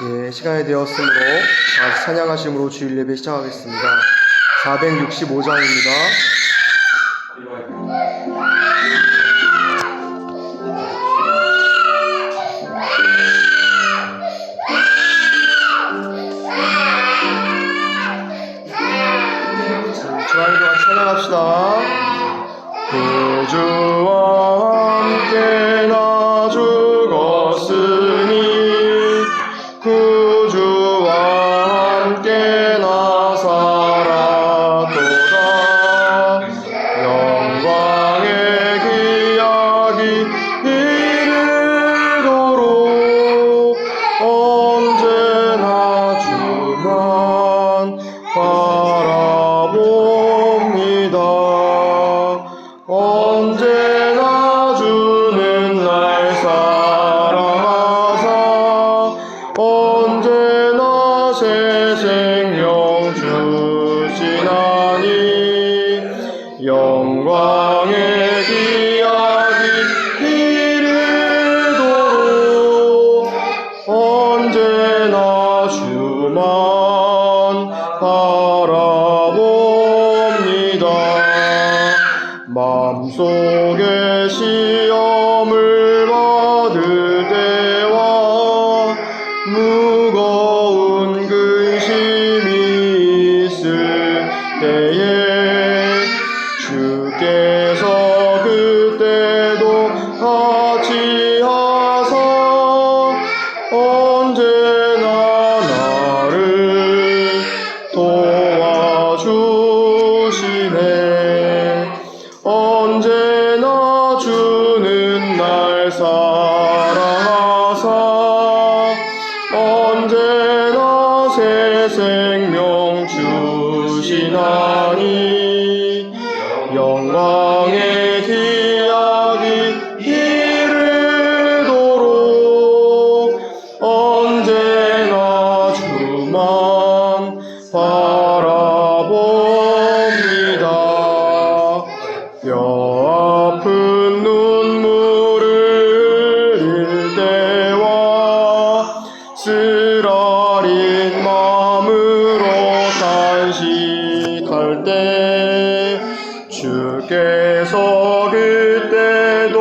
예, 시간이 되었으므로 다시 찬양하심으로 주일 예배 시작하겠습니다. 465장입니다. 주안의 동안 찬양합시다. 구주와 함께 나 죽었으니 구주와 함께 나 살았도다. 영광의 기약이 이르도록 언제나 주만 바라봅니다. 언제나 주는 날 사랑하사 언제나 새 생명 주시나니 영광의 기약이 이르도록 언제나 주만 바라봅니다. 마음속에 시험을 받을 때와 무거운 근심이 있을 때에 주께서 그때도 같이 하사 언제나 나를 도와주시네. 언제나 주는 날 사랑하사 언제나 새 생명 주시나니 영광의 기약이 이르도록 언제나 주만 바라봅니다. 뼈 아픈 눈물을 흘릴 때와 쓰라린 마음으로 탄식할 때 주께서 그때도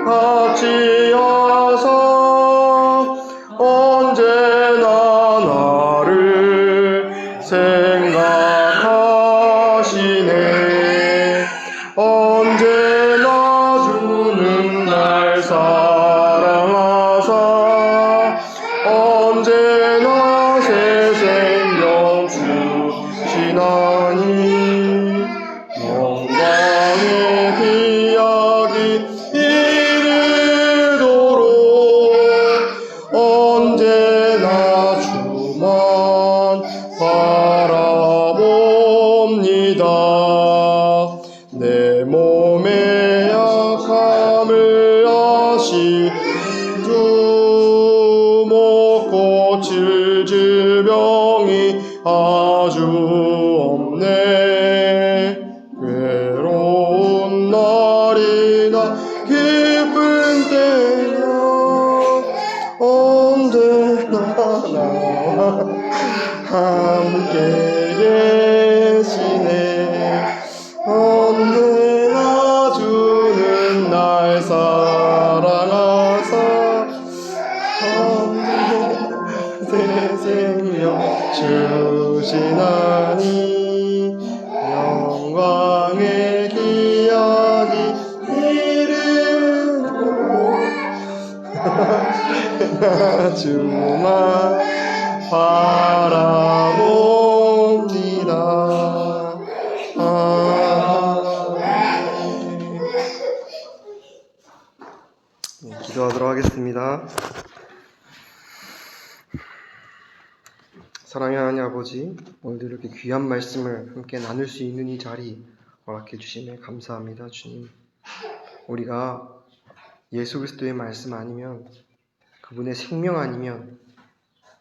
같이 하사 언제나 나를 생각하시네. 언제나 주는 날 사랑하사 언제나 새 생명 주시나니 영광의 기약이 이르도록 언제나 주만 바라봅니다. 내 몸의 약함을 아시는 주 못 고칠 질병이 아주 없네. 괴로운 날이나 기쁜 때나 언제나 나와 함께 계시네. 언제나 주는 날 사랑하사 언제나 새 생명 주시나니 영광의 기약이 이르도록 나 주만 바라봅니다. 네, 기도하도록 하겠습니다. 사랑의 하나님 아버지, 오늘도 이렇게 귀한 말씀을 함께 나눌 수 있는 이 자리 허락해 주시며 감사합니다. 주님, 우리가 예수 그리스도의 말씀 아니면, 그분의 생명 아니면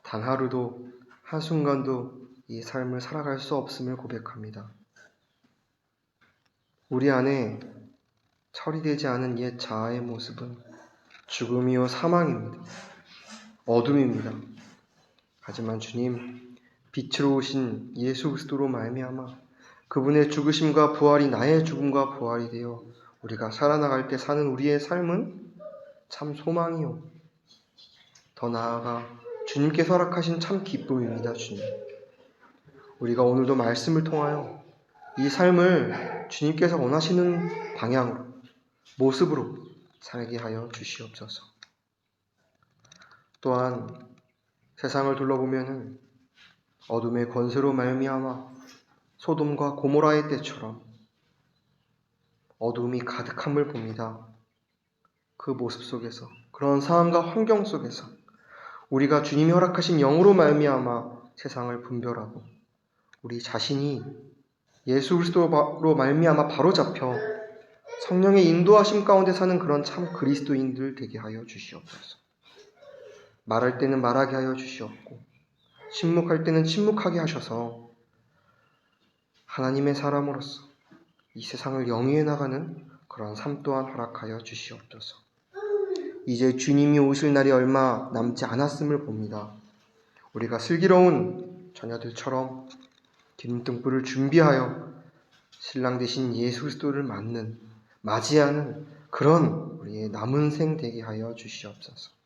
단 하루도 한순간도 이 삶을 살아갈 수 없음을 고백합니다. 우리 안에 처리되지 않은 옛 자아의 모습은 죽음이요 사망입니다. 어둠입니다. 하지만 주님, 빛으로 오신 예수 그리스도로 말미암아 그분의 죽으심과 부활이 나의 죽음과 부활이 되어 우리가 살아나갈 때 사는 우리의 삶은 참 소망이요, 더 나아가 주님께서 허락하신 참 기쁨입니다. 주님, 우리가 오늘도 말씀을 통하여 이 삶을 주님께서 원하시는 방향으로, 모습으로 살게 하여 주시옵소서. 또한 세상을 둘러보면 어둠의 권세로 말미암아 소돔과 고모라의 때처럼 어둠이 가득함을 봅니다. 그 모습 속에서, 그런 상황과 환경 속에서 우리가 주님이 허락하신 영으로 말미암아 세상을 분별하고 우리 자신이 예수 그리스도로 말미암아 바로잡혀 성령의 인도하심 가운데 사는 그런 참 그리스도인들 되게 하여 주시옵소서. 말할 때는 말하게 하여 주시옵고 침묵할 때는 침묵하게 하셔서 하나님의 사람으로서 이 세상을 영위해 나가는 그런 삶 또한 허락하여 주시옵소서. 이제 주님이 오실 날이 얼마 남지 않았음을 봅니다. 우리가 슬기로운 자녀들처럼 기름등불을 준비하여 신랑 되신 예수 그리스도를 맞이하는 그런 우리의 남은 생 되게 하여 주시옵소서.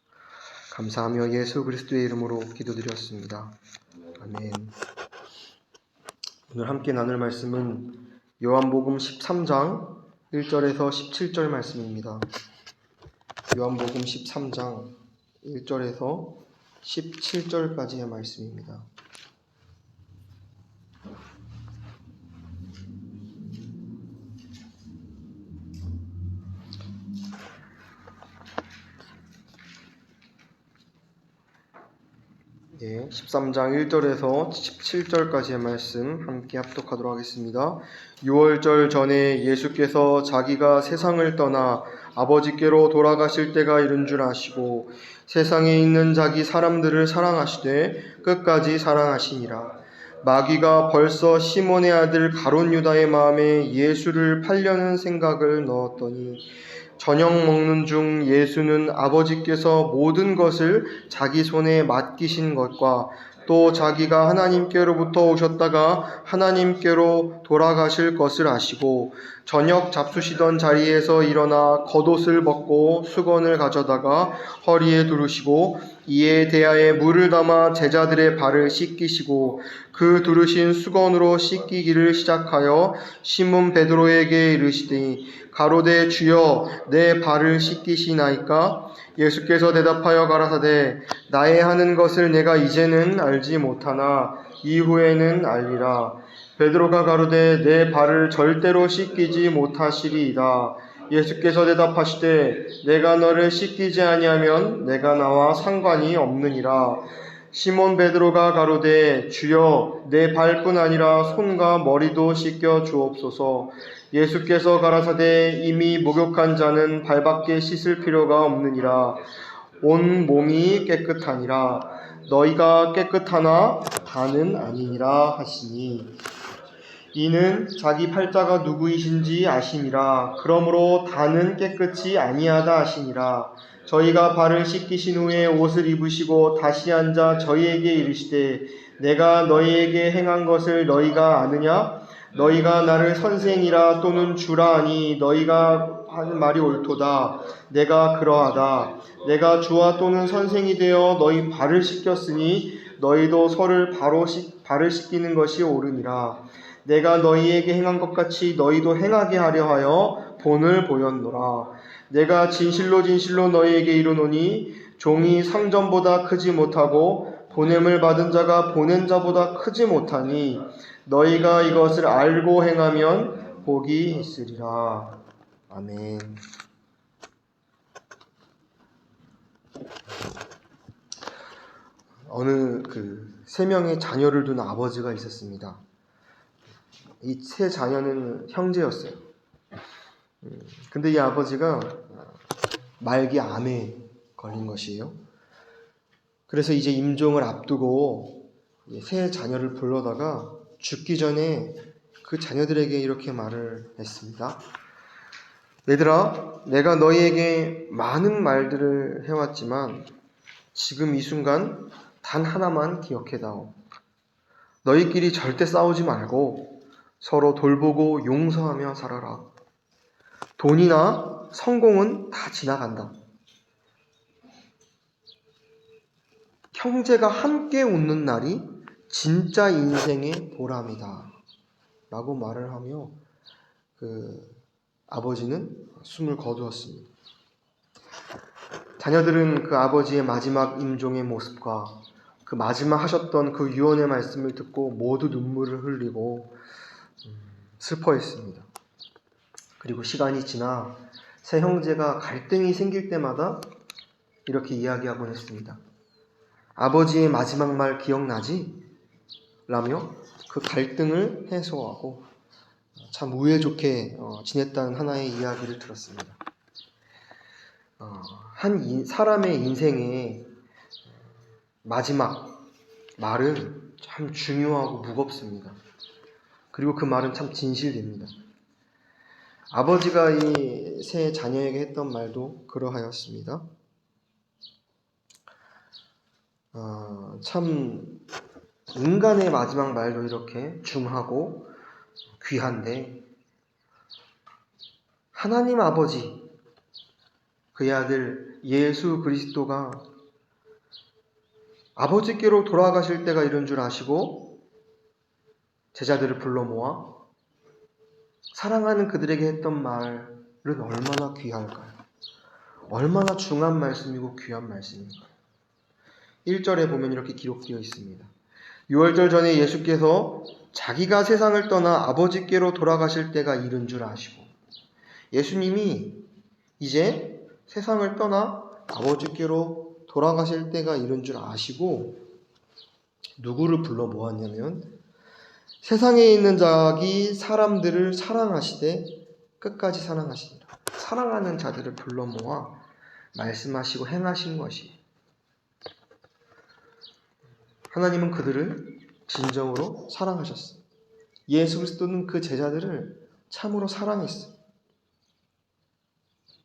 감사하며 예수 그리스도의 이름으로 기도드렸습니다. 아멘. 오늘 함께 나눌 말씀은 요한복음 13장 1절에서 17절 말씀입니다. 요한복음 13장 1절에서 17절까지의 말씀입니다. 예, 13장 1절에서 17절까지의 말씀 함께 합독하도록 하겠습니다. 6월절 전에 예수께서 자기가 세상을 떠나 아버지께로 돌아가실 때가 이른 줄 아시고 세상에 있는 자기 사람들을 사랑하시되 끝까지 사랑하시니라. 마귀가 벌써 시몬의 아들 가룟 유다의 마음에 예수를 팔려는 생각을 넣었더니 저녁 먹는 중 예수는 아버지께서 모든 것을 자기 손에 맡기신 것과 또 자기가 하나님께로부터 오셨다가 하나님께로 돌아가실 것을 아시고 저녁 잡수시던 자리에서 일어나 겉옷을 벗고 수건을 가져다가 허리에 두르시고 이에 대야에 물을 담아 제자들의 발을 씻기시고 그 두르신 수건으로 씻기기를 시작하여 시몬 베드로에게 이르시되 가로되 주여 내 발을 씻기시나이까? 예수께서 대답하여 가라사대 나의 하는 것을 내가 이제는 알지 못하나 이후에는 알리라. 베드로가 가로되 내 발을 절대로 씻기지 못하시리이다. 예수께서 대답하시되 내가 너를 씻기지 아니하면 내가 나와 상관이 없느니라. 시몬 베드로가 가로되 주여 내 발뿐 아니라 손과 머리도 씻겨 주옵소서. 예수께서 가라사대 이미 목욕한 자는 발밖에 씻을 필요가 없느니라. 온 몸이 깨끗하니라. 너희가 깨끗하나 다는 아니니라 하시니 이는 자기 팔자가 누구이신지 아시니라. 그러므로 다는 깨끗이 아니하다 하시니라. 저희가 발을 씻기신 후에 옷을 입으시고 다시 앉아 저희에게 이르시되 내가 너희에게 행한 것을 너희가 아느냐? 너희가 나를 선생이라 또는 주라 하니 너희가 하는 말이 옳도다. 내가 그러하다. 내가 주와 또는 선생이 되어 너희 발을 씻겼으니 너희도 서를 발을 씻기는 것이 옳으니라. 내가 너희에게 행한 것 같이 너희도 행하게 하려 하여 본을 보였노라. 내가 진실로 진실로 너희에게 이르노니 종이 상전보다 크지 못하고 보냄을 받은 자가 보낸 자보다 크지 못하니 너희가 이것을 알고 행하면 복이 있으리라. 아멘. 어느 세 명의 자녀를 둔 아버지가 있었습니다. 이 세 자녀는 형제였어요. 근데 이 아버지가 말기 암에 걸린 것이에요. 그래서 이제 임종을 앞두고 세 자녀를 불러다가 죽기 전에 그 자녀들에게 이렇게 말을 했습니다. 얘들아, 내가 너희에게 많은 말들을 해왔지만 지금 이 순간 단 하나만 기억해다오. 너희끼리 절대 싸우지 말고 서로 돌보고 용서하며 살아라. 돈이나 성공은 다 지나간다. 형제가 함께 웃는 날이 진짜 인생의 보람이다. 라고 말을 하며 아버지는 숨을 거두었습니다. 자녀들은 그 아버지의 마지막 임종의 모습과 그 마지막 하셨던 그 유언의 말씀을 듣고 모두 눈물을 흘리고 슬퍼했습니다. 그리고 시간이 지나 세 형제가 갈등이 생길 때마다 이렇게 이야기하곤 했습니다. 아버지의 마지막 말 기억나지? 라며 그 갈등을 해소하고 참 우애 좋게 지냈다는 하나의 이야기를 들었습니다. 한 사람의 인생의 마지막 말은 참 중요하고 무겁습니다. 그리고 그 말은 참 진실됩니다. 아버지가 이 세 자녀에게 했던 말도 그러하였습니다. 참 인간의 마지막 말도 이렇게 중하고 귀한데 하나님 아버지, 그의 아들 예수 그리스도가 아버지께로 돌아가실 때가 이른 줄 아시고 제자들을 불러 모아 사랑하는 그들에게 했던 말은 얼마나 귀할까요? 얼마나 중한 말씀이고 귀한 말씀일까요? 1절에 보면 이렇게 기록되어 있습니다. 6월절 전에 예수께서 자기가 세상을 떠나 아버지께로 돌아가실 때가 이른 줄 아시고, 예수님이 이제 세상을 떠나 아버지께로 돌아가실 때가 이른 줄 아시고 누구를 불러 모았냐면 세상에 있는 자기 사람들을 사랑하시되 끝까지 사랑하시니라. 사랑하는 자들을 불러 모아 말씀하시고 행하신 것이, 하나님은 그들을 진정으로 사랑하셨어요. 예수 그리스도는 그 제자들을 참으로 사랑했어요.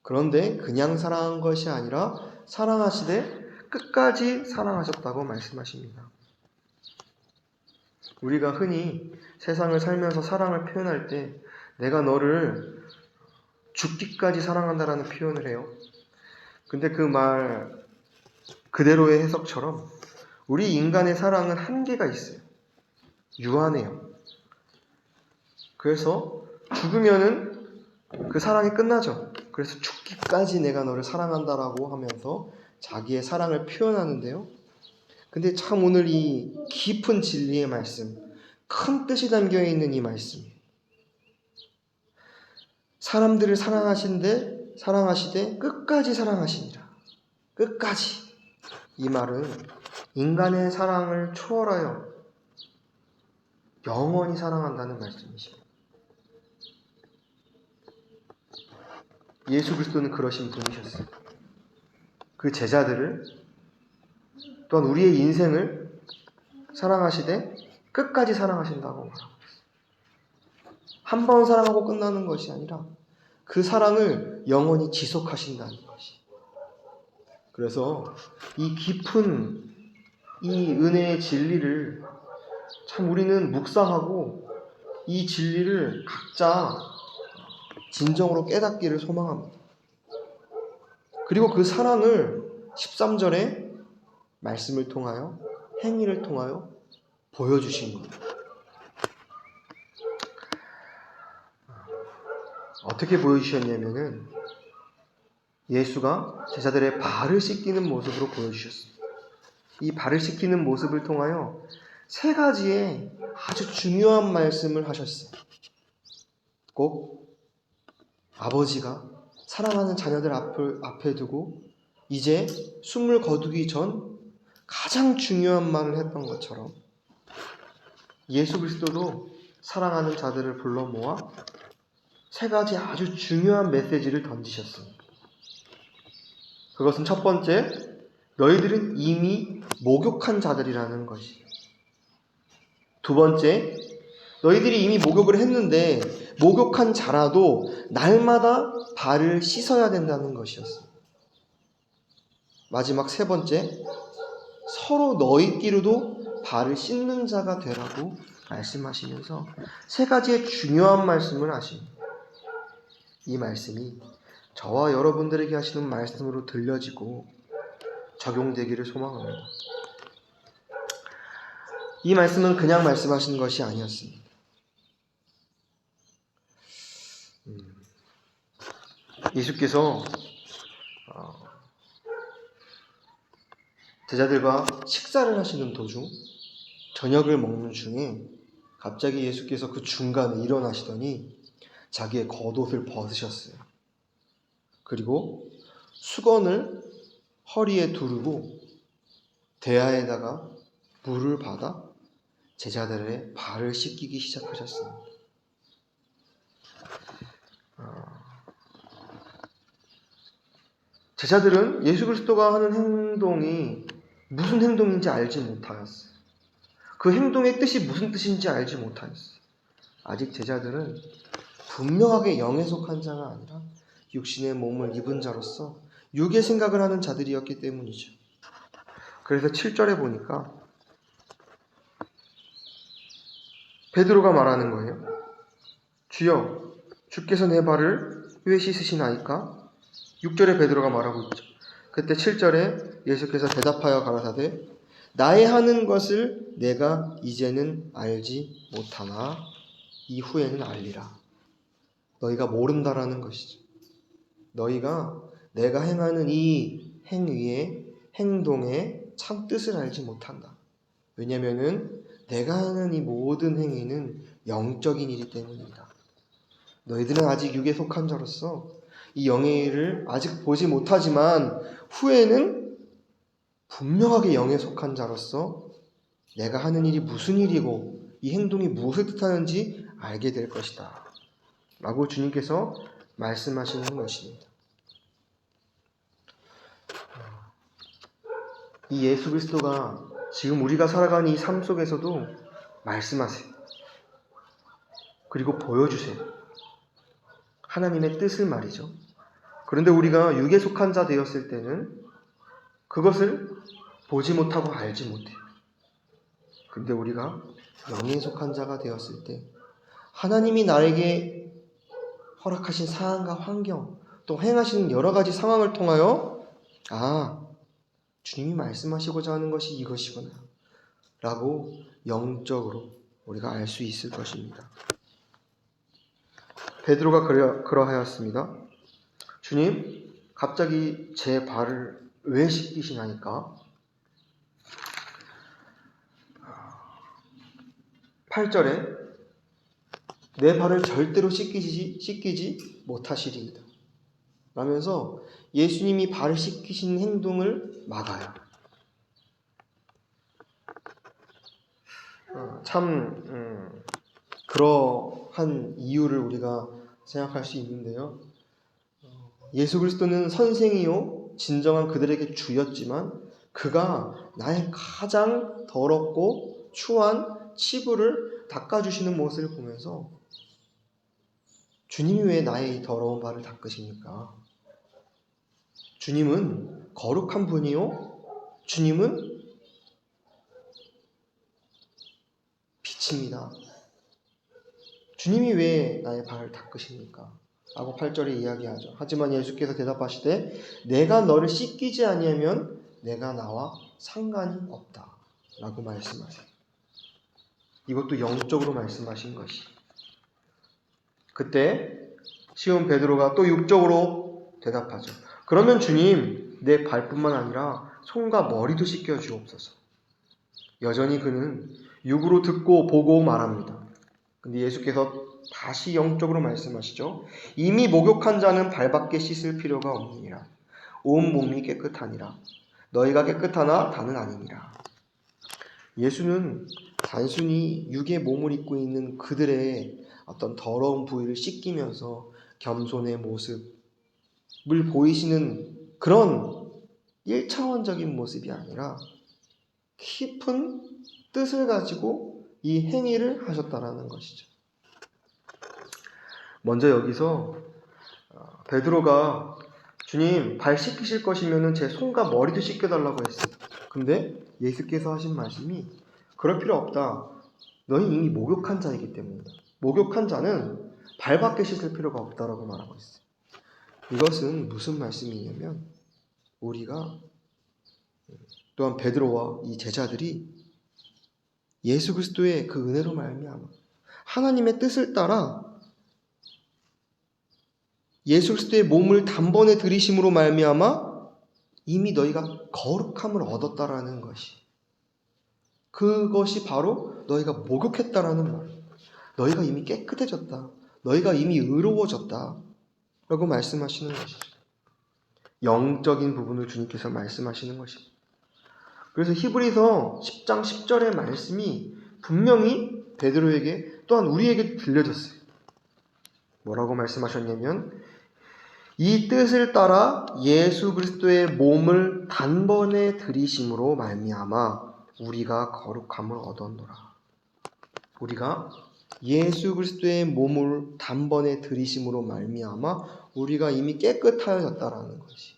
그런데 그냥 사랑한 것이 아니라 사랑하시되 끝까지 사랑하셨다고 말씀하십니다. 우리가 흔히 세상을 살면서 사랑을 표현할 때 내가 너를 죽기까지 사랑한다라는 표현을 해요. 근데 그 말 그대로의 해석처럼 우리 인간의 사랑은 한계가 있어요. 유한해요. 그래서 죽으면은 그 사랑이 끝나죠. 그래서 죽기까지 내가 너를 사랑한다라고 하면서 자기의 사랑을 표현하는데요. 근데 참 오늘 이 깊은 진리의 말씀, 큰 뜻이 담겨 있는 이 말씀, 사람들을 사랑하시되 끝까지 사랑하시니라. 끝까지. 이 말은 인간의 사랑을 초월하여 영원히 사랑한다는 말씀이십니다. 예수 그리스도는 그러신 분이셨어요. 그 제자들을 또한 우리의 인생을 사랑하시되 끝까지 사랑하신다고 말하고 있어요. 한 번 사랑하고 끝나는 것이 아니라 그 사랑을 영원히 지속하신다는 것이. 그래서 이 깊은 이 은혜의 진리를 참 우리는 묵상하고 이 진리를 각자 진정으로 깨닫기를 소망합니다. 그리고 그 사랑을 13절에 말씀을 통하여 행위를 통하여 보여주신 겁니다. 어떻게 보여주셨냐면은 예수가 제자들의 발을 씻기는 모습으로 보여주셨습니다. 이 발을 씻기는 모습을 통하여 세 가지의 아주 중요한 말씀을 하셨어요. 꼭 아버지가 사랑하는 자녀들 앞에 두고 이제 숨을 거두기 전 가장 중요한 말을 했던 것처럼 예수 그리스도도 사랑하는 자들을 불러 모아 세 가지 아주 중요한 메시지를 던지셨습니다. 그것은 첫 번째, 너희들은 이미 목욕한 자들이라는 것이에요. 두 번째, 너희들이 이미 목욕을 했는데 목욕한 자라도 날마다 발을 씻어야 된다는 것이었습니다. 마지막 세 번째, 서로 너희끼리도 발을 씻는 자가 되라고 말씀하시면서 세 가지의 중요한 말씀을 하십니다. 이 말씀이 저와 여러분들에게 하시는 말씀으로 들려지고 적용되기를 소망합니다. 이 말씀은 그냥 말씀하신 것이 아니었습니다. 예수께서 제자들과 식사를 하시는 도중, 저녁을 먹는 중에 갑자기 예수께서 그 중간에 일어나시더니 자기의 겉옷을 벗으셨어요. 그리고 수건을 허리에 두르고 대야에다가 물을 받아 제자들의 발을 씻기기 시작하셨습니다. 제자들은 예수 그리스도가 하는 행동이 무슨 행동인지 알지 못하였어요. 그 행동의 뜻이 무슨 뜻인지 알지 못하였어요. 아직 제자들은 분명하게 영에 속한 자가 아니라 육신의 몸을 입은 자로서 육의 생각을 하는 자들이었기 때문이죠. 그래서 7절에 보니까 베드로가 말하는 거예요. 주여, 주께서 내 발을 왜 씻으시나이까? 6절에 베드로가 말하고 있죠. 그때 7절에 예수께서 대답하여 가라사대 나의 하는 것을 내가 이제는 알지 못하나 이후에는 알리라. 너희가 모른다라는 것이죠. 너희가 내가 행하는 이 행위의 행동의 참 뜻을 알지 못한다. 왜냐하면 내가 하는 이 모든 행위는 영적인 일이 때문이다. 너희들은 아직 육에 속한 자로서 이 영의 일을 아직 보지 못하지만 후에는 분명하게 영에 속한 자로서 내가 하는 일이 무슨 일이고 이 행동이 무엇을 뜻하는지 알게 될 것이다. 라고 주님께서 말씀하시는 것입니다. 이 예수 그리스도가 지금 우리가 살아가는 이 삶 속에서도 말씀하세요. 그리고 보여주세요. 하나님의 뜻을 말이죠. 그런데 우리가 육에 속한 자 되었을 때는 그것을 보지 못하고 알지 못해요. 그런데 우리가 영에 속한 자가 되었을 때 하나님이 나에게 허락하신 상황과 환경 또 행하시는 여러 가지 상황을 통하여 주님이 말씀하시고자 하는 것이 이것이구나 라고 영적으로 우리가 알 수 있을 것입니다. 베드로가 그러하였습니다. 주님, 갑자기 제 발을 왜 씻기시나이까? 8절에 내 발을 절대로 씻기지 못하시리이다 라면서 예수님이 발을 씻기신 행동을 막아요. 참 그러한 이유를 우리가 생각할 수 있는데요. 예수 그리스도는 선생이요 진정한 그들에게 주였지만 그가 나의 가장 더럽고 추한 치부를 닦아주시는 모습을 보면서 주님이 왜 나의 더러운 발을 닦으십니까? 주님은 거룩한 분이요 주님은 빛입니다. 주님이 왜 나의 발을 닦으십니까? 라고 8절에 이야기하죠. 하지만 예수께서 대답하시되 내가 너를 씻기지 아니하면 내가 나와 상관이 없다 라고 말씀하세요. 이것도 영적으로 말씀하신 것이. 그때 시몬 베드로가 또 육적으로 대답하죠. 그러면 주님, 내 발뿐만 아니라 손과 머리도 씻겨주옵소서. 여전히 그는 육으로 듣고 보고 말합니다. 근데 예수께서 다시 영적으로 말씀하시죠. 이미 목욕한 자는 발밖에 씻을 필요가 없느니라. 온 몸이 깨끗하니라. 너희가 깨끗하나 다는 아니니라. 예수는 단순히 육의 몸을 입고 있는 그들의 어떤 더러운 부위를 씻기면서 겸손의 모습을 보이시는 그런 1차원적인 모습이 아니라 깊은 뜻을 가지고 이 행위를 하셨다라는 것이죠. 먼저 여기서 베드로가 주님 발 씻기실 것이면 제 손과 머리도 씻겨달라고 했어요. 근데 예수께서 하신 말씀이 그럴 필요 없다. 너희 이미 목욕한 자이기 때문이다. 목욕한 자는 발밖에 씻을 필요가 없다라고 말하고 있어요. 이것은 무슨 말씀이냐면 우리가 또한 베드로와 이 제자들이 예수 그리스도의 그 은혜로 말미암아 하나님의 뜻을 따라 예수 그리스도의 몸을 단번에 들이심으로 말미암아 이미 너희가 거룩함을 얻었다라는 것이, 그것이 바로 너희가 목욕했다라는 말, 너희가 이미 깨끗해졌다, 너희가 이미 의로워졌다 라고 말씀하시는 것이죠. 영적인 부분을 주님께서 말씀하시는 것입니다. 그래서 히브리서 10장 10절의 말씀이 분명히 베드로에게 또한 우리에게 들려졌어요. 뭐라고 말씀하셨냐면 이 뜻을 따라 예수 그리스도의 몸을 단번에 들이심으로 말미암아 우리가 거룩함을 얻었노라. 우리가 예수 그리스도의 몸을 단번에 들이심으로 말미암아 우리가 이미 깨끗하여졌다라는 것이,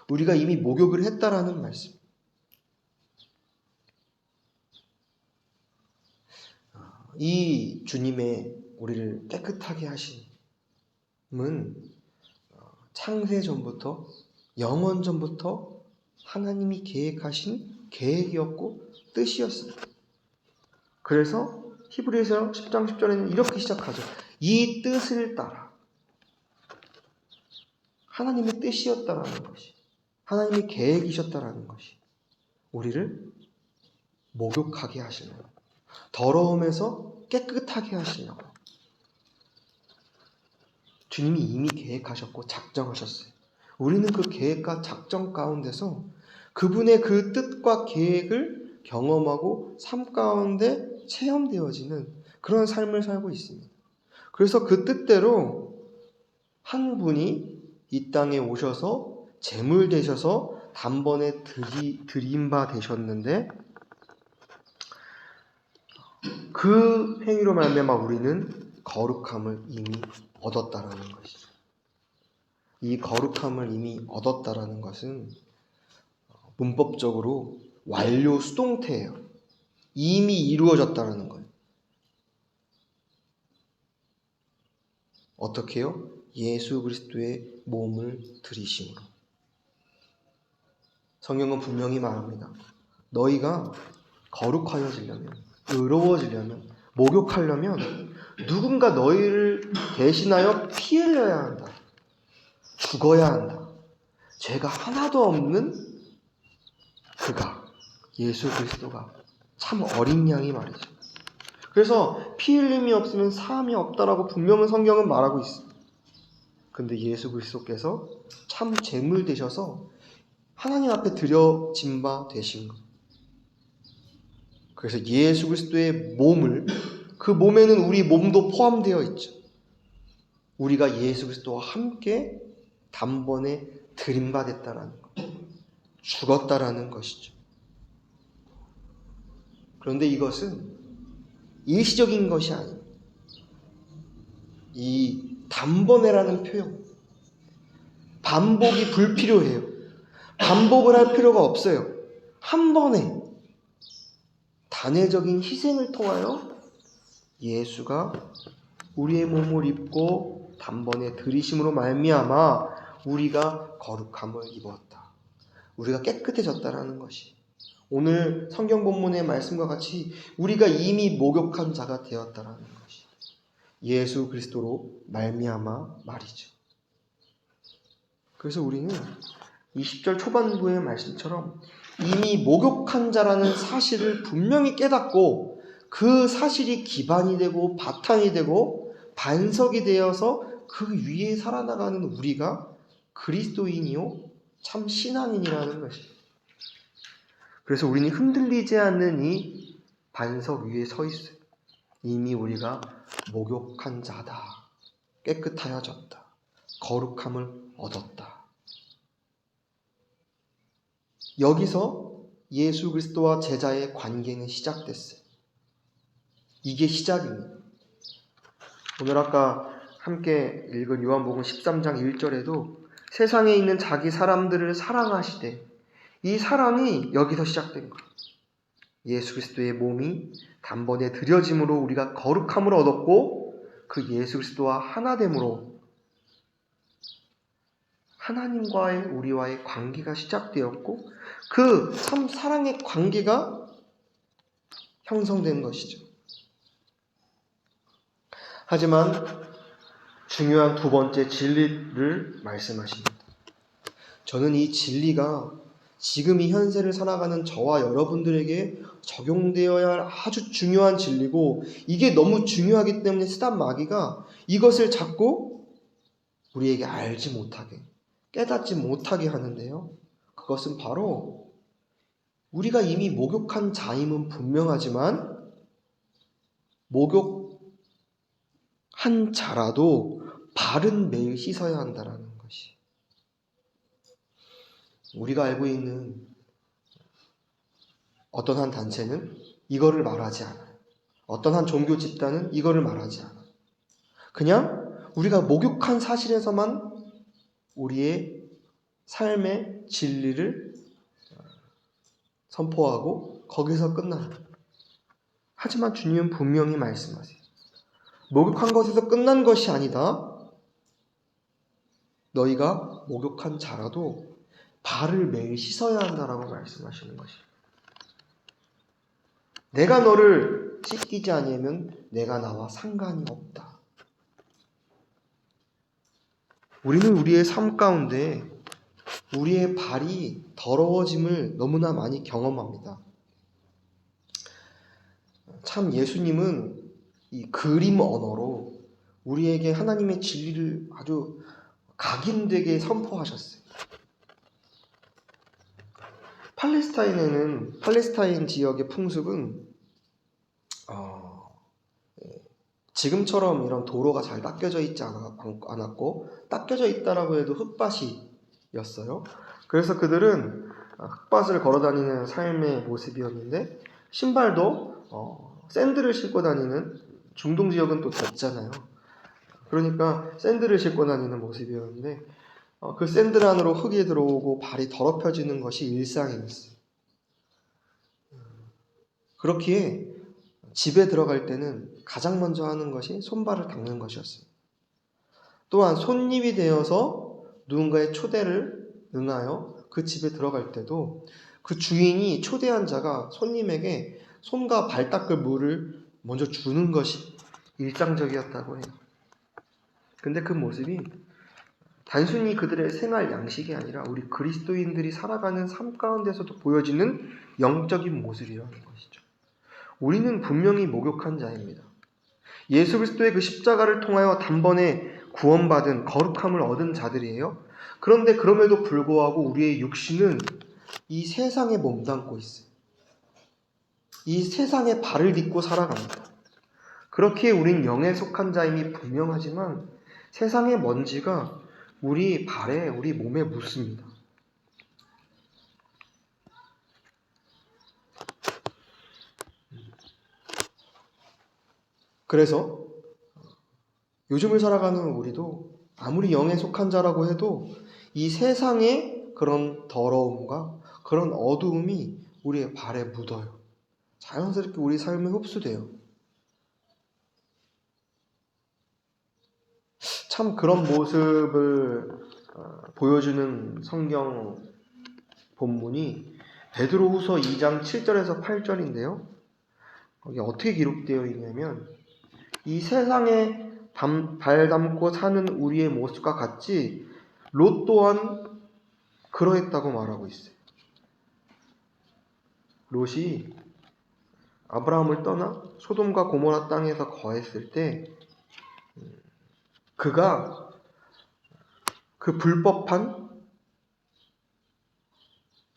우리가 이미 목욕을 했다라는 말씀. 이 주님의 우리를 깨끗하게 하심은 창세 전부터, 영원 전부터 하나님이 계획하신 계획이었고 뜻이었습니다. 그래서 히브리서 10장 10절에는 이렇게 시작하죠. 이 뜻을 따라. 하나님의 뜻이었다라는 것이, 하나님의 계획이셨다라는 것이 우리를 목욕하게 하시려고, 더러움에서 깨끗하게 하시려고 주님이 이미 계획하셨고 작정하셨어요. 우리는 그 계획과 작정 가운데서 그분의 그 뜻과 계획을 경험하고 삶 가운데 체험되어지는 그런 삶을 살고 있습니다. 그래서 그 뜻대로 한 분이 이 땅에 오셔서 제물 되셔서 단번에 드린 바 되셨는데 그 행위로 말미암아 우리는 거룩함을 이미 얻었다라는 것이죠. 이 거룩함을 이미 얻었다라는 것은 문법적으로 완료 수동태예요. 이미 이루어졌다라는 거예요. 어떻게요? 예수 그리스도의 몸을 들이심으로. 성경은 분명히 말합니다. 너희가 거룩하여지려면, 의로워지려면, 목욕하려면 누군가 너희를 대신하여 피 흘려야 한다. 죽어야 한다. 죄가 하나도 없는 그가, 예수 그리스도가 참 어린 양이 말이죠. 그래서 피 흘림이 없으면 사함이 없다라고 분명히 성경은 말하고 있습니다. 근데 예수 그리스도께서 참 제물 되셔서 하나님 앞에 드려진 바 되신 것. 그래서 예수 그리스도의 몸을, 그 몸에는 우리 몸도 포함되어 있죠. 우리가 예수 그리스도와 함께 단번에 들임받았다라는 것, 죽었다라는 것이죠. 그런데 이것은 일시적인 것이 아닙니다. 이 단번에라는 표현, 반복이 불필요해요. 반복을 할 필요가 없어요. 한 번에 단회적인 희생을 통하여 예수가 우리의 몸을 입고 단번에 들이심으로 말미암아 우리가 거룩함을 입었다. 우리가 깨끗해졌다라는 것이, 오늘 성경 본문의 말씀과 같이 우리가 이미 목욕한 자가 되었다라는 것이 예수 그리스도로 말미암아 말이죠. 그래서 우리는 20절 초반부의 말씀처럼 이미 목욕한 자라는 사실을 분명히 깨닫고 그 사실이 기반이 되고 바탕이 되고 반석이 되어서 그 위에 살아나가는 우리가 그리스도인이요 참 신앙인이라는 것입니다. 그래서 우리는 흔들리지 않는 이 반석 위에 서 있어요. 이미 우리가 목욕한 자다. 깨끗하여졌다. 거룩함을 얻었다. 여기서 예수 그리스도와 제자의 관계는 시작됐어요. 이게 시작입니다. 오늘 아까 함께 읽은 요한복음 13장 1절에도 세상에 있는 자기 사람들을 사랑하시되 이 사랑이 여기서 시작된 거예요. 예수 그리스도의 몸이 단번에 드려짐으로 우리가 거룩함을 얻었고 그 예수 그리스도와 하나됨으로 하나님과의 우리와의 관계가 시작되었고 그 참 사랑의 관계가 형성된 것이죠. 하지만 중요한 두 번째 진리를 말씀하십니다. 저는 이 진리가 지금 이 현세를 살아가는 저와 여러분들에게 적용되어야 할 아주 중요한 진리고 이게 너무 중요하기 때문에 스단 마귀가 이것을 자꾸 우리에게 알지 못하게 깨닫지 못하게 하는데요. 그것은 바로 우리가 이미 목욕한 자임은 분명하지만 목욕한 자라도 발은 매일 씻어야 한다는 것이. 우리가 알고 있는 어떤 한 단체는 이거를 말하지 않아요. 어떤 한 종교 집단은 이거를 말하지 않아요. 그냥 우리가 목욕한 사실에서만 우리의 삶의 진리를 선포하고 거기서 끝나요. 하지만 주님은 분명히 말씀하세요. 목욕한 것에서 끝난 것이 아니다. 너희가 목욕한 자라도 발을 매일 씻어야 한다라고 말씀하시는 것입니다. 내가 너를 씻기지 아니하면 내가 나와 상관이 없다. 우리는 우리의 삶 가운데 우리의 발이 더러워짐을 너무나 많이 경험합니다. 참 예수님은 이 그림 언어로 우리에게 하나님의 진리를 아주 각인되게 선포하셨어요. 팔레스타인 지역의 풍습은 지금처럼 이런 도로가 잘 닦여져 있지 않았고 닦여져 있다라고 해도 흙밭이었어요. 그래서 그들은 흙밭을 걸어다니는 삶의 모습이었는데 신발도 샌들을 신고 다니는 중동 지역은 또 덥잖아요. 그러니까 샌들을 신고 다니는 모습이었는데 그 샌들 안으로 흙이 들어오고 발이 더럽혀지는 것이 일상이었어요. 그렇기에 집에 들어갈 때는 가장 먼저 하는 것이 손발을 닦는 것이었어요. 또한 손님이 되어서 누군가의 초대를 응하여 그 집에 들어갈 때도 그 주인이 초대한 자가 손님에게 손과 발 닦을 물을 먼저 주는 것이 일상적이었다고 해요. 근데 그 모습이 단순히 그들의 생활 양식이 아니라 우리 그리스도인들이 살아가는 삶 가운데서도 보여지는 영적인 모습이라는 것이죠. 우리는 분명히 목욕한 자입니다. 예수 그리스도의 그 십자가를 통하여 단번에 구원받은 거룩함을 얻은 자들이에요. 그런데 그럼에도 불구하고 우리의 육신은 이 세상에 몸담고 있어요. 이 세상에 발을 딛고 살아갑니다. 그렇기에 우린 영에 속한 자임이 분명하지만 세상의 먼지가 우리 발에, 우리 몸에 묻습니다. 그래서 요즘을 살아가는 우리도 아무리 영에 속한 자라고 해도 이 세상의 그런 더러움과 그런 어두움이 우리의 발에 묻어요. 자연스럽게 우리 삶에 흡수돼요. 참 그런 모습을 보여주는 성경 본문이 베드로후서 2장 7절에서 8절인데요. 거기 어떻게 기록되어 있냐면 이 세상에 발 담고 사는 우리의 모습과 같이 롯 또한 그러했다고 말하고 있어요. 롯이 아브라함을 떠나 소돔과 고모라 땅에서 거했을 때 그가 그 불법한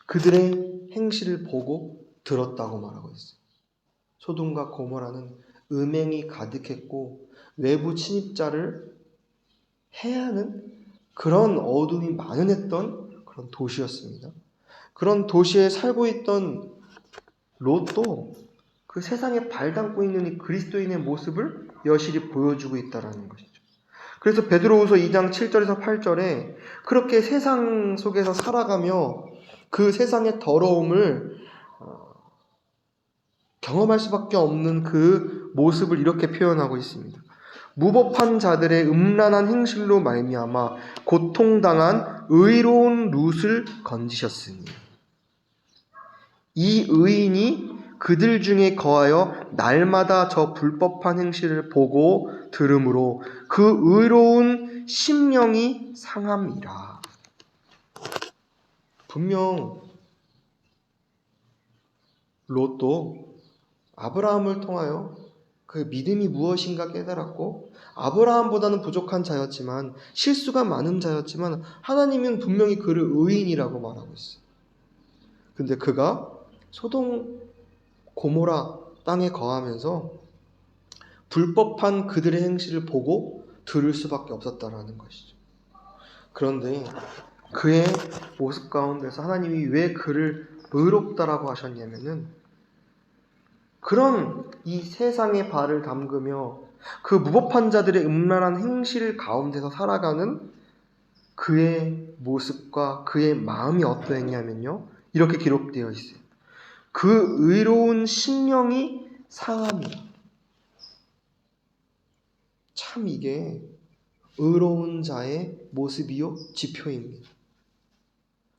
그들의 행실을 보고 들었다고 말하고 있어요. 소돔과 고모라는 음행이 가득했고 외부 침입자를 해야 하는 그런 어둠이 만연했던 그런 도시였습니다. 그런 도시에 살고 있던 롯도 그 세상에 발 담고 있는 이 그리스도인의 모습을 여실히 보여주고 있다는 것이죠. 그래서 베드로후서 2장 7절에서 8절에 그렇게 세상 속에서 살아가며 그 세상의 더러움을 경험할 수밖에 없는 그 모습을 이렇게 표현하고 있습니다. 무법한 자들의 음란한 행실로 말미암아 고통당한 의로운 룻을 건지셨으니 이 의인이 그들 중에 거하여 날마다 저 불법한 행실을 보고 들으므로 그 의로운 심령이 상함이라. 분명 롯도 아브라함을 통하여 그 믿음이 무엇인가 깨달았고, 아브라함보다는 부족한 자였지만, 실수가 많은 자였지만 하나님은 분명히 그를 의인이라고 말하고 있어요. 근데 그가 소돔 고모라 땅에 거하면서 불법한 그들의 행실을 보고 들을 수밖에 없었다라는 것이죠. 그런데 그의 모습 가운데서 하나님이 왜 그를 의롭다라고 하셨냐면은, 그런 이 세상의 발을 담그며 그 무법한 자들의 음란한 행실 가운데서 살아가는 그의 모습과 그의 마음이 어떠했냐면요, 이렇게 기록되어 있어요. 그 의로운 심령이 상함이라. 참 이게 의로운 자의 모습이요 지표입니다.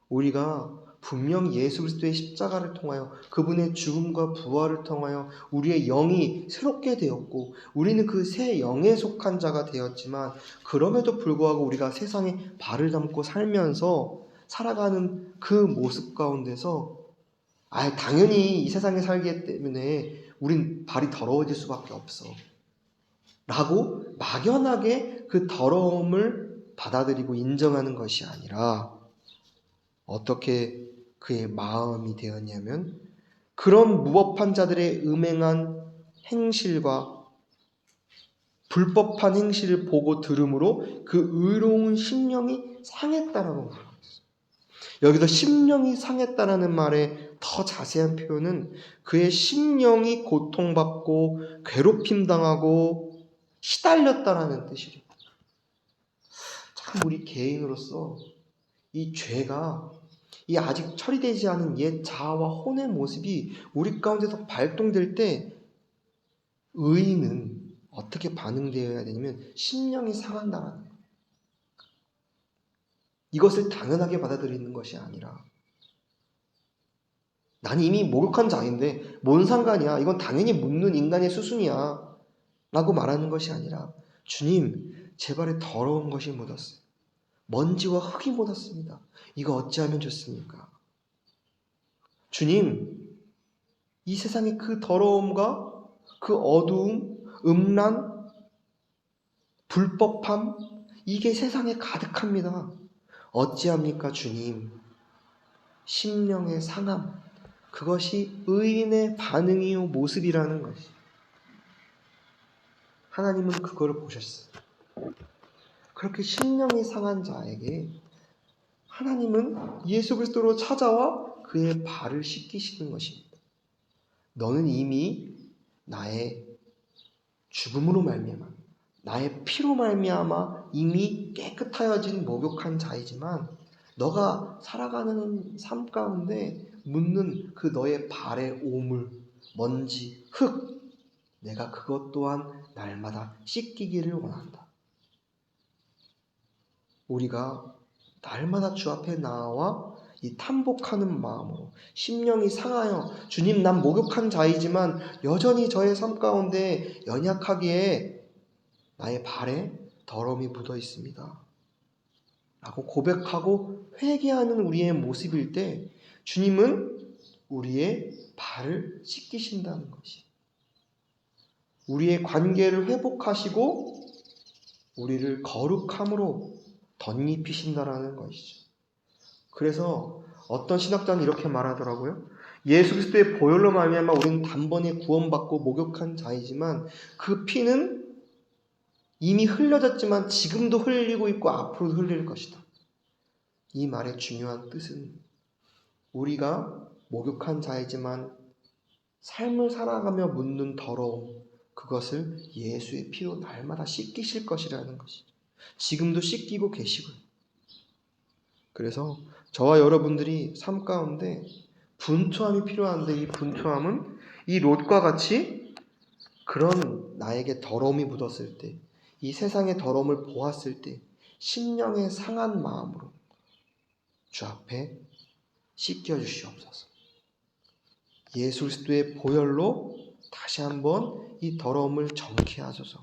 우리가 분명 예수 그리스도의 십자가를 통하여 그분의 죽음과 부활을 통하여 우리의 영이 새롭게 되었고 우리는 그 새 영에 속한 자가 되었지만, 그럼에도 불구하고 우리가 세상에 발을 담고 살면서 살아가는 그 모습 가운데서 당연히 이 세상에 살기 때문에 우린 발이 더러워질 수밖에 없어 라고 막연하게 그 더러움을 받아들이고 인정하는 것이 아니라, 어떻게 그의 마음이 되었냐면 그런 무법한 자들의 음행한 행실과 불법한 행실을 보고 들음으로 그 의로운 심령이 상했다라고 말합니다. 여기서 심령이 상했다라는 말의 더 자세한 표현은 그의 심령이 고통받고 괴롭힘 당하고 시달렸다라는 뜻이래요. 참 우리 개인으로서 이 죄가, 이 아직 처리되지 않은 옛 자아와 혼의 모습이 우리 가운데서 발동될 때 의인은 어떻게 반응되어야 되냐면 심령이 상한다는 거예요. 이것을 당연하게 받아들이는 것이 아니라, 난 이미 목욕한 자인데 뭔 상관이야, 이건 당연히 묻는 인간의 수순이야 라고 말하는 것이 아니라, 주님, 제 발에 더러운 것이 묻었어요. 먼지와 흙이 묻었습니다. 이거 어찌하면 좋습니까? 주님, 이 세상의 그 더러움과 그 어두움, 음란, 불법함, 이게 세상에 가득합니다. 어찌합니까, 주님? 심령의 상함, 그것이 의인의 반응이요 모습이라는 것이. 하나님은 그거를 보셨어요. 그렇게 심령이 상한 자에게 하나님은 예수 그리스도로 찾아와 그의 발을 씻기시는 것입니다. 너는 이미 나의 죽음으로 말미암아, 나의 피로 말미암아 이미 깨끗하여진 목욕한 자이지만, 너가 살아가는 삶 가운데 묻는 그 너의 발의 오물, 먼지, 흙, 내가 그것 또한 날마다 씻기기를 원한다. 우리가 날마다 주 앞에 나와 이 탐복하는 마음으로 심령이 상하여, 주님, 난 목욕한 자이지만 여전히 저의 삶 가운데 연약하기에 나의 발에 더러움이 묻어 있습니다 라고 고백하고 회개하는 우리의 모습일 때, 주님은 우리의 발을 씻기신다는 것이, 우리의 관계를 회복하시고 우리를 거룩함으로 덧입히신다라는 것이죠. 그래서 어떤 신학자는 이렇게 말하더라고요. 예수 그리스도의 보혈로 말미암아 우리는 단번에 구원받고 목욕한 자이지만 그 피는 이미 흘려졌지만 지금도 흘리고 있고 앞으로도 흘릴 것이다. 이 말의 중요한 뜻은 우리가 목욕한 자이지만 삶을 살아가며 묻는 더러움, 그것을 예수의 피로 날마다 씻기실 것이라는 것이죠. 지금도 씻기고 계시고요. 그래서 저와 여러분들이 삶 가운데 분투함이 필요한데, 이 분투함은 이 롯과 같이 그런 나에게 더러움이 묻었을 때, 이 세상의 더러움을 보았을 때 심령의 상한 마음으로 주 앞에 씻겨주시옵소서. 예수 그리스도의 보혈로 다시 한번 이 더러움을 정케 하소서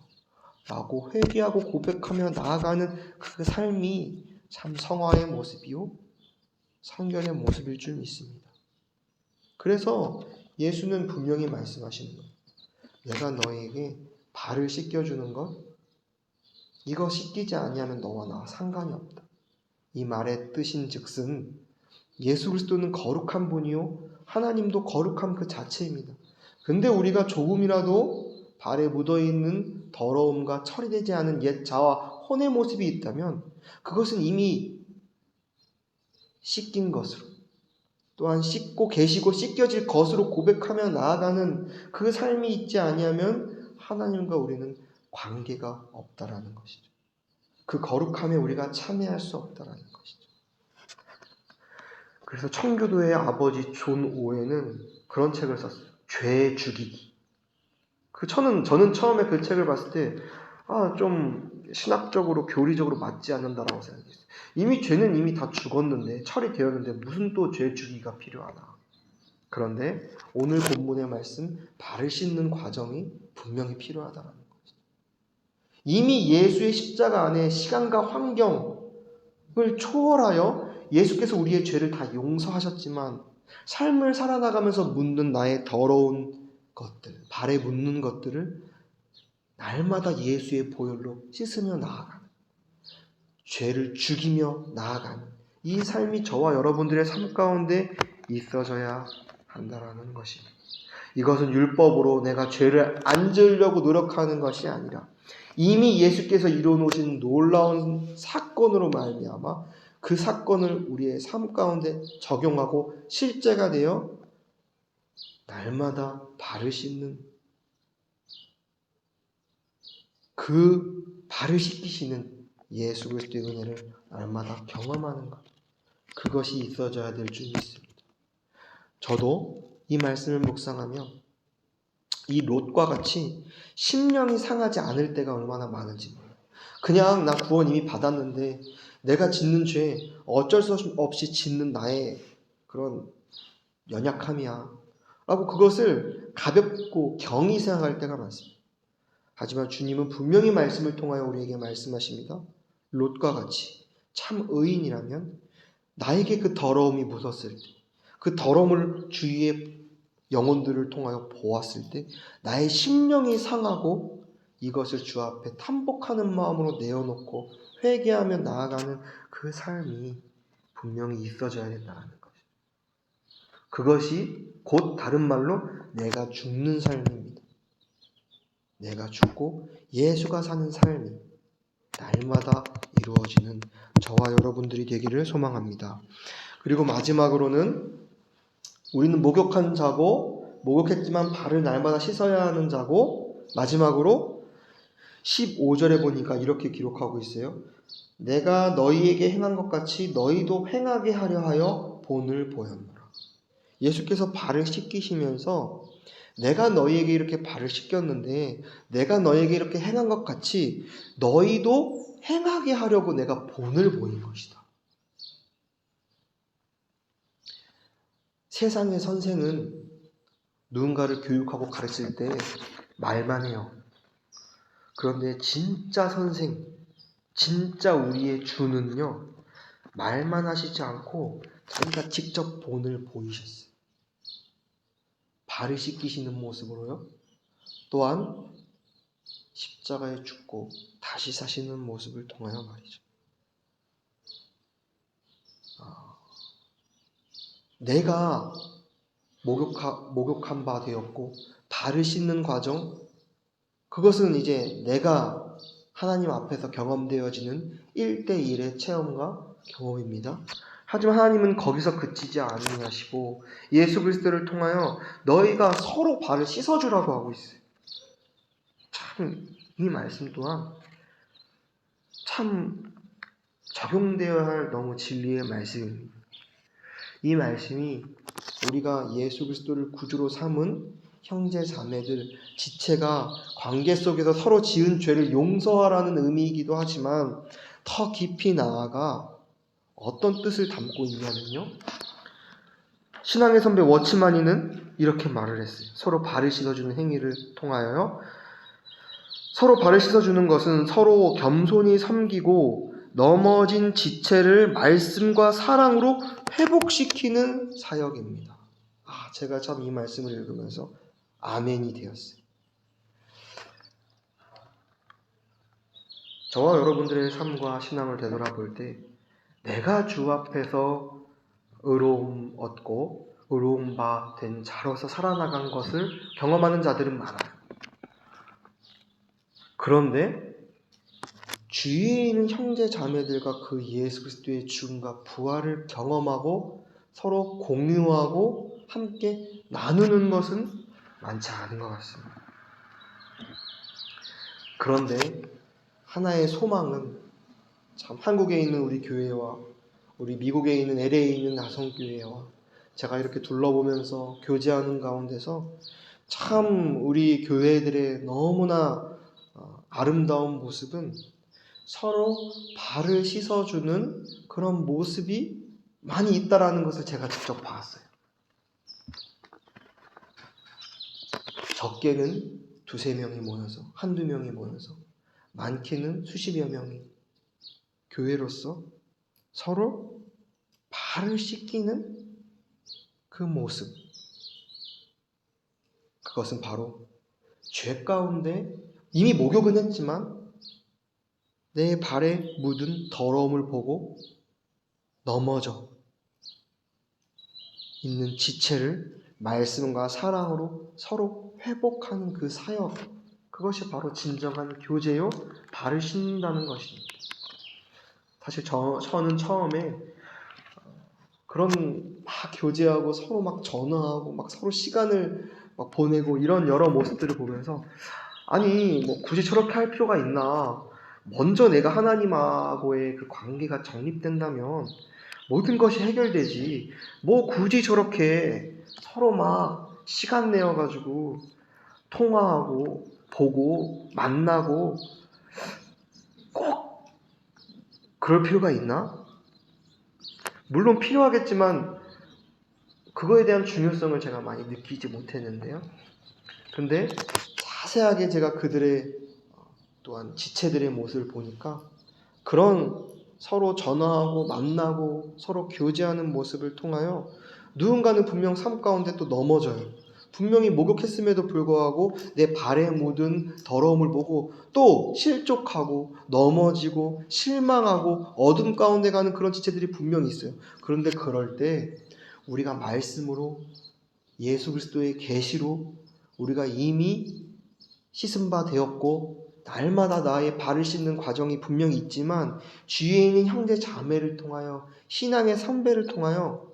라고 회개하고 고백하며 나아가는 그 삶이 참 성화의 모습이요 성결의 모습일 줄 믿습니다. 그래서 예수는 분명히 말씀하시는 거예요. 내가 너에게 발을 씻겨주는 것, 이거 씻기지 아니하면 너와 나 상관이 없다. 이 말의 뜻인즉슨 예수 그리스도는 거룩한 분이요 하나님도 거룩함 그 자체입니다. 근데 우리가 조금이라도 발에 묻어있는 더러움과 처리되지 않은 옛 자와 혼의 모습이 있다면 그것은 이미 씻긴 것으로, 또한 씻고 계시고 씻겨질 것으로 고백하며 나아가는 그 삶이 있지 아니하면 하나님과 우리는 관계가 없다라는 것이죠. 그 거룩함에 우리가 참여할 수 없다라는 것이죠. 그래서 청교도의 아버지 존 오웬은 그런 책을 썼어요. 죄 죽이기. 저는 처음에 그 책을 봤을 때 좀 신학적으로 교리적으로 맞지 않는다라고 생각했어요. 이미 죄는 이미 다 죽었는데, 처리되었는데 무슨 또 죄 죽이기가 필요하나. 그런데 오늘 본문의 말씀, 발을 씻는 과정이 분명히 필요하다는 거죠. 이미 예수의 십자가 안에 시간과 환경을 초월하여 예수께서 우리의 죄를 다 용서하셨지만 삶을 살아나가면서 묻는 나의 더러운 것들, 발에 묻는 것들을 날마다 예수의 보혈로 씻으며 나아가는, 죄를 죽이며 나아가는 이 삶이 저와 여러분들의 삶 가운데 있어져야 한다라는 것입니다. 이것은 율법으로 내가 죄를 안 지으려고 노력하는 것이 아니라 이미 예수께서 이루어놓으신 놀라운 사건으로 말미암아 그 사건을 우리의 삶 가운데 적용하고 실제가 되어 날마다 발을 씻는, 그 발을 씻기시는 예수 그리스도의 은혜를 날마다 경험하는 것, 그것이 있어져야 될 줄 믿습니다. 저도 이 말씀을 묵상하며 이 롯과 같이 심령이 상하지 않을 때가 얼마나 많은지 몰라요. 그냥 나 구원 이미 받았는데 내가 짓는 죄 어쩔 수 없이 짓는 나의 그런 연약함이야 라고 그것을 가볍고 경히 생각할 때가 많습니다. 하지만 주님은 분명히 말씀을 통하여 우리에게 말씀하십니다. 롯과 같이 참 의인이라면 나에게 그 더러움이 묻었을 때, 그 더러움을 주위의 영혼들을 통하여 보았을 때 나의 심령이 상하고 이것을 주 앞에 탐복하는 마음으로 내어놓고 회개하며 나아가는 그 삶이 분명히 있어져야 된다는 것이죠. 그것이 곧 다른 말로 내가 죽는 삶입니다. 내가 죽고 예수가 사는 삶이 날마다 이루어지는 저와 여러분들이 되기를 소망합니다. 그리고 마지막으로는 우리는 목욕한 자고, 목욕했지만 발을 날마다 씻어야 하는 자고, 마지막으로 15절에 보니까 이렇게 기록하고 있어요. 내가 너희에게 행한 것 같이 너희도 행하게 하려 하여 본을 보였노라. 예수께서 발을 씻기시면서 내가 너희에게 이렇게 발을 씻겼는데 내가 너희에게 이렇게 행한 것 같이 너희도 행하게 하려고 내가 본을 보인 것이다. 세상의 선생은 누군가를 교육하고 가르칠 때 말만 해요. 그런데 진짜 선생, 진짜 우리의 주는요, 말만 하시지 않고 자기가 직접 본을 보이셨어요. 발을 씻기시는 모습으로요. 또한 십자가에 죽고 다시 사시는 모습을 통하여 말이죠. 내가 목욕한 바 되었고 발을 씻는 과정, 그것은 이제 내가 하나님 앞에서 경험되어지는 1대1의 체험과 경험입니다. 하지만 하나님은 거기서 그치지 아니하시고 예수 그리스도를 통하여 너희가 서로 발을 씻어주라고 하고 있어요. 참 이 말씀 또한 참 적용되어야 할 너무 진리의 말씀입니다. 이 말씀이 우리가 예수 그리스도를 구주로 삼은 형제 자매들, 지체가 관계 속에서 서로 지은 죄를 용서하라는 의미이기도 하지만 더 깊이 나아가 어떤 뜻을 담고 있냐면요, 신앙의 선배 워치마니는 이렇게 말을 했어요. 서로 발을 씻어주는 행위를 통하여요, 서로 발을 씻어주는 것은 서로 겸손히 섬기고 넘어진 지체를 말씀과 사랑으로 회복시키는 사역입니다. 제가 참 이 말씀을 읽으면서 아멘이 되었어요. 저와 여러분들의 삶과 신앙을 되돌아볼 때 내가 주 앞에서 의로움 얻고 의로움 바 된 자로서 살아나간 것을 경험하는 자들은 많아요. 그런데 주위에 있는 형제 자매들과 그 예수 그리스도의 죽음과 부활을 경험하고 서로 공유하고 함께 나누는 것은 많지 않은 것 같습니다. 그런데 하나의 소망은 참 한국에 있는 우리 교회와 우리 미국에 있는 LA에 있는 나성교회와 제가 이렇게 둘러보면서 교제하는 가운데서 참 우리 교회들의 너무나 아름다운 모습은 서로 발을 씻어주는 그런 모습이 많이 있다라는 것을 제가 직접 봤어요. 적게는 두세 명이 모여서, 한두 명이 모여서, 많게는 수십여 명이 교회로서 서로 발을 씻기는 그 모습, 그것은 바로 죄 가운데 이미 목욕은 했지만 내 발에 묻은 더러움을 보고 넘어져 있는 지체를 말씀과 사랑으로 서로 회복하는 그 사역, 그것이 바로 진정한 교제요, 발을 씻는다는 것입니다. 사실 저는 처음에 그런 막 교제하고 서로 막 전화하고 막 서로 시간을 막 보내고 이런 여러 모습들을 보면서 아니 뭐 굳이 저렇게 할 필요가 있나, 먼저 내가 하나님하고의 그 관계가 정립된다면 모든 것이 해결되지 뭐 굳이 저렇게 서로 막 시간 내어가지고 통화하고 보고 만나고 꼭 그럴 필요가 있나? 물론 필요하겠지만 그거에 대한 중요성을 제가 많이 느끼지 못했는데요. 근데 자세하게 제가 그들의 또한 지체들의 모습을 보니까 그런 서로 전화하고 만나고 서로 교제하는 모습을 통하여 누군가는 분명 삶 가운데 또 넘어져요. 분명히 목욕했음에도 불구하고 내 발에 묻은 더러움을 보고 또 실족하고 넘어지고 실망하고 어둠 가운데 가는 그런 지체들이 분명히 있어요. 그런데 그럴 때 우리가 말씀으로 예수 그리스도의 계시로 우리가 이미 씻은 바 되었고 날마다 나의 발을 씻는 과정이 분명히 있지만 주위에 있는 형제 자매를 통하여 신앙의 선배를 통하여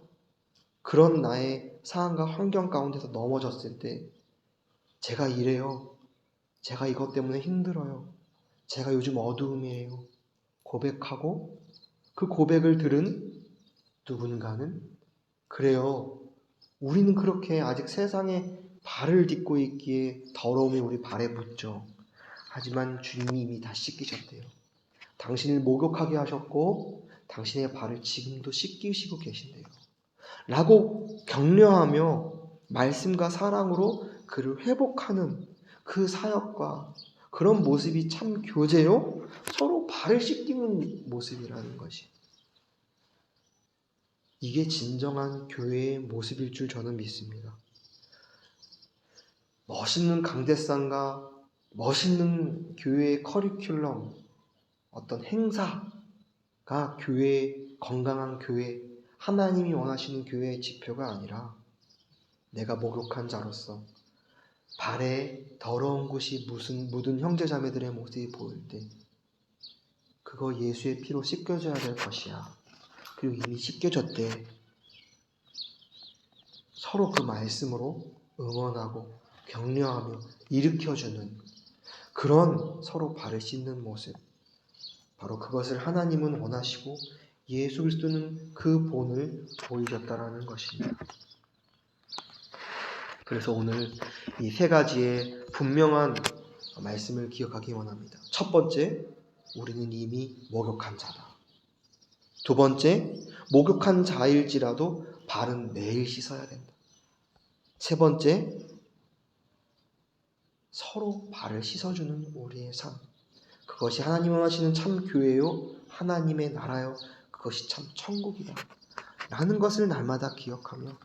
그런 나의 상황과 환경 가운데서 넘어졌을 때 제가 이래요, 제가 이것 때문에 힘들어요, 제가 요즘 어두움이에요 고백하고 그 고백을 들은 누군가는 그래요, 우리는 그렇게 아직 세상에 발을 딛고 있기에 더러움이 우리 발에 묻죠. 하지만 주님이 이미 다 씻기셨대요. 당신을 목욕하게 하셨고 당신의 발을 지금도 씻기시고 계신대요. 라고 격려하며 말씀과 사랑으로 그를 회복하는 그 사역과 그런 모습이 참 교제요, 서로 발을 씻기는 모습이라는 것이, 이게 진정한 교회의 모습일 줄 저는 믿습니다. 멋있는 강대상과 멋있는 교회의 커리큘럼, 어떤 행사가 교회의 건강한 교회, 하나님이 원하시는 교회의 지표가 아니라 내가 목욕한 자로서 발에 더러운 곳이 묻은 형제자매들의 모습이 보일 때 그거 예수의 피로 씻겨져야 될 것이야. 그리고 이미 씻겨졌대. 서로 그 말씀으로 응원하고 격려하며 일으켜주는 그런 서로 발을 씻는 모습, 바로 그것을 하나님은 원하시고 예수 그리스도는 그 본을 보이셨다라는 것입니다. 그래서 오늘 이 세 가지의 분명한 말씀을 기억하기 원합니다. 첫 번째, 우리는 이미 목욕한 자다. 두 번째, 목욕한 자일지라도 발은 매일 씻어야 된다. 세 번째, 서로 발을 씻어주는 우리의 삶. 그것이 하나님 원하시는 참 교회요, 하나님의 나라요, 그것이 참 천국이다 라는 것을 날마다 기억하며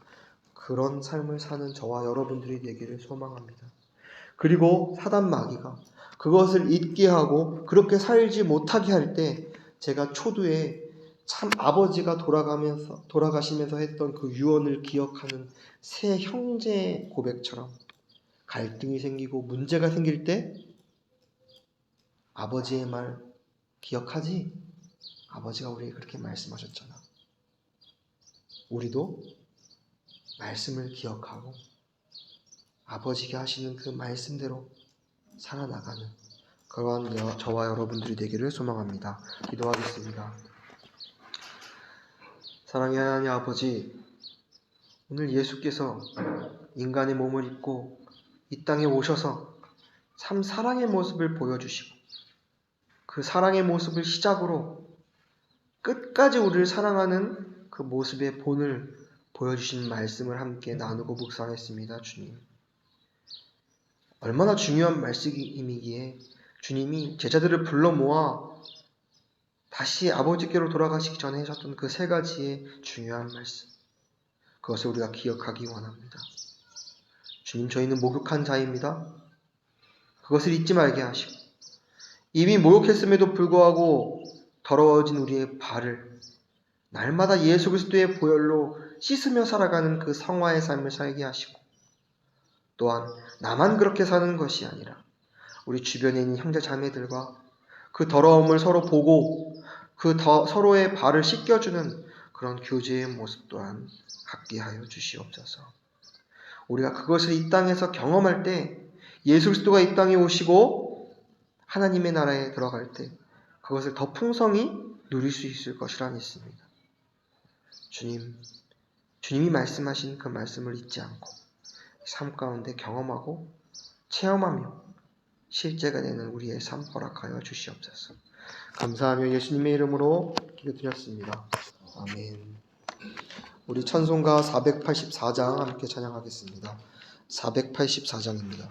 그런 삶을 사는 저와 여러분들이 되기를 소망합니다. 그리고 사단 마귀가 그것을 잊게 하고 그렇게 살지 못하게 할 때, 제가 초두에 참 아버지가 돌아가시면서 했던 그 유언을 기억하는 세 형제의 고백처럼 갈등이 생기고 문제가 생길 때 아버지의 말 기억하지? 아버지가 우리에게 그렇게 말씀하셨잖아. 우리도 말씀을 기억하고 아버지가 하시는 그 말씀대로 살아나가는 그러한 저와 여러분들이 되기를 소망합니다. 기도하겠습니다. 사랑의 하나님 아버지, 오늘 예수께서 인간의 몸을 입고 이 땅에 오셔서 참 사랑의 모습을 보여주시고 그 사랑의 모습을 시작으로 끝까지 우리를 사랑하는 그 모습의 본을 보여주신 말씀을 함께 나누고 묵상했습니다. 주님, 얼마나 중요한 말씀이기에 주님이 제자들을 불러 모아 다시 아버지께로 돌아가시기 전에 하셨던 그 세 가지의 중요한 말씀, 그것을 우리가 기억하기 원합니다. 주님, 저희는 목욕한 자입니다. 그것을 잊지 말게 하시고 이미 목욕했음에도 불구하고 더러워진 우리의 발을 날마다 예수 그리스도의 보혈로 씻으며 살아가는 그 성화의 삶을 살게 하시고, 또한 나만 그렇게 사는 것이 아니라 우리 주변에 있는 형제 자매들과 그 더러움을 서로 보고 서로의 발을 씻겨주는 그런 교제의 모습 또한 갖게 하여 주시옵소서. 우리가 그것을 이 땅에서 경험할 때, 예수 그리스도가 이 땅에 오시고 하나님의 나라에 들어갈 때 그것을 더 풍성히 누릴 수 있을 것이라 믿습니다. 주님이 말씀하신 그 말씀을 잊지 않고 삶 가운데 경험하고 체험하며 실제가 되는 우리의 삶 허락하여 주시옵소서. 감사하며 예수님의 이름으로 기도드렸습니다. 아멘. 우리 찬송가 484장 함께 찬양하겠습니다. 484장입니다.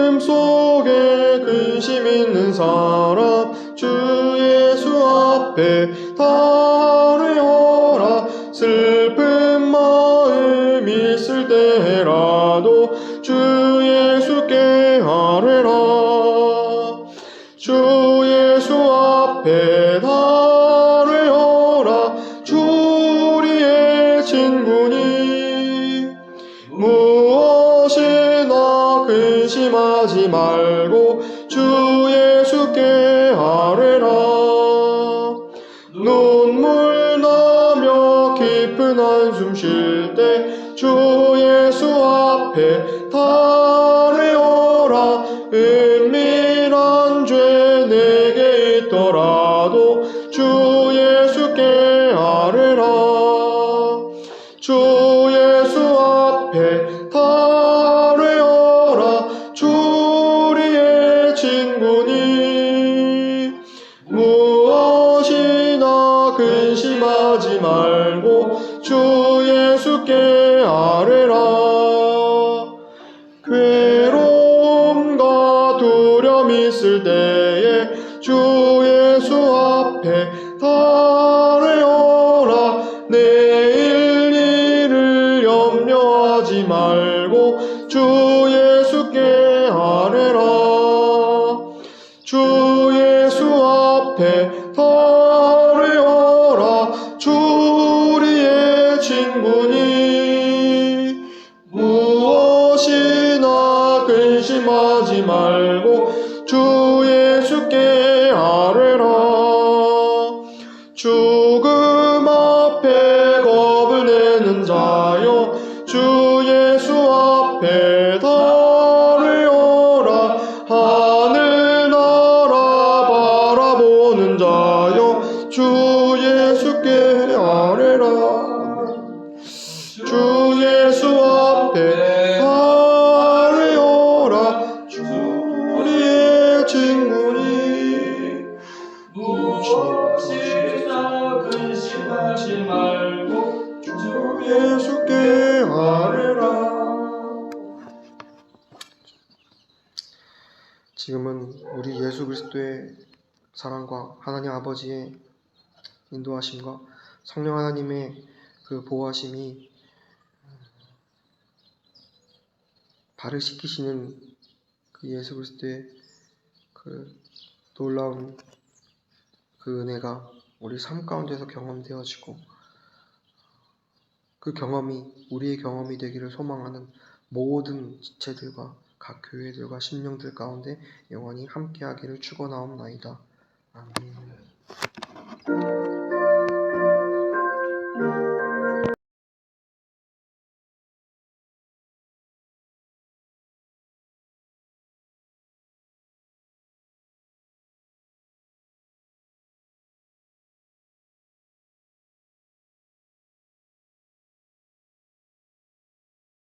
마음속에 근심 있는 사람 주 예수 앞에 달려라. 슬픈 마음 있을 때라도 주 예수께 아뢰라. 주 예수 앞에 달려라. 주 우리의 친구니 무엇이나 근심하지 말고 주 예수께 아뢰라. 눈물 나며 깊은 한숨 쉴 때 주 예수 앞에 달려라. 은밀한 죄 내게 있더라도 주 예수께 아뢰라. 주 예수 앞에 달려라. 주 우리의 친구니 무엇이나 근심하지 말고 주 예수께 아뢰라. 괴로움과 두려움 있을 때에 주 예수 앞에 달려라. 내일 일을 염려하지 말고 주 예수께 아뢰라. 주 예수 앞에 달려라. 주 우리의 친구니 무엇이나 근심하지 말고 주 예수께 아뢰라. 죽음 앞에 겁을 내는 자여 주 예수 배달하여라 하늘 나라 바라보는 자여 주 예수께 아뢰라. 주 예수 앞에 아뢰어라. 주 우리의 친구니 무엇이나 근심하지 말고 주 예수께 아뢰라. 지금은 우리 예수 그리스도의 사랑과 하나님 아버지의 인도하심과 성령 하나님의 그 보호하심이 발을 씻기시는 그 예수 그리스도의 그 놀라운 그 은혜가 우리 삶 가운데서 경험되어지고, 그 경험이 우리의 경험이 되기를 소망하는 모든 지체들과 각 교회들과 심령들 가운데 영원히 함께하기를 축원하옵나이다. 아멘.